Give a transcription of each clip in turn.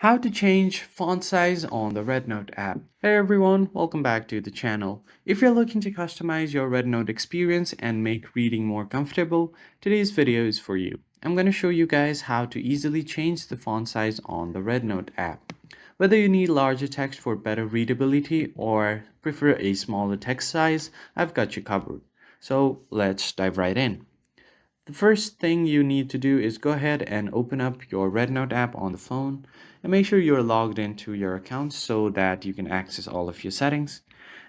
How to change font size on the REDnote app. Hey everyone, welcome back to the channel. If you're looking to customize your REDnote experience and make reading more comfortable, today's video is for you. I'm going to show you guys how to easily change the font size on the REDnote app. Whether you need larger text for better readability or prefer a smaller text size, I've got you covered. So let's dive right in. The first thing you need to do is go ahead and open up your REDnote app on the phone and make sure you're logged into your account so that you can access all of your settings.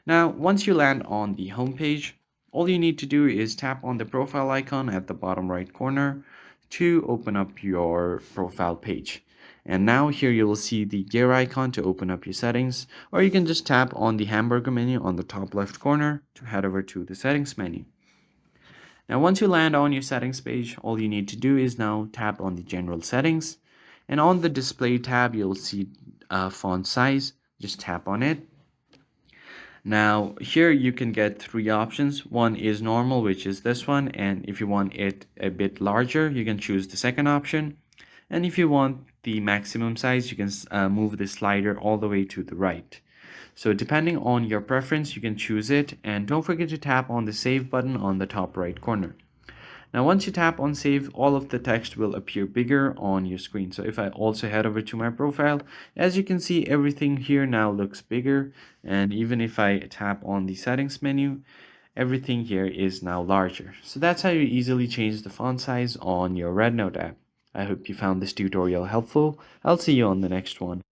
Now, once you land on the home page, all you need to do is tap on the profile icon at the bottom right corner to open up your profile page. And now here you will see the gear icon to open up your settings, or you can just tap on the hamburger menu on the top left corner to head over to the settings menu. Now, once you land on your settings page, all you need to do is now tap on the general settings, and on the display tab, you'll see font size. Just tap on it. Now, here you can get three options. One is normal, which is this one, and if you want it a bit larger, you can choose the second option. And if you want the maximum size, you can move the slider all the way to the right. So depending on your preference, you can choose it, and don't forget to tap on the save button on the top right corner. Now once you tap on save, all of the text will appear bigger on your screen. So if I also head over to my profile, as you can see, everything here now looks bigger, and even if I tap on the settings menu, everything here is now larger. So that's how you easily change the font size on your REDnote app. I hope you found this tutorial helpful. I'll see you on the next one.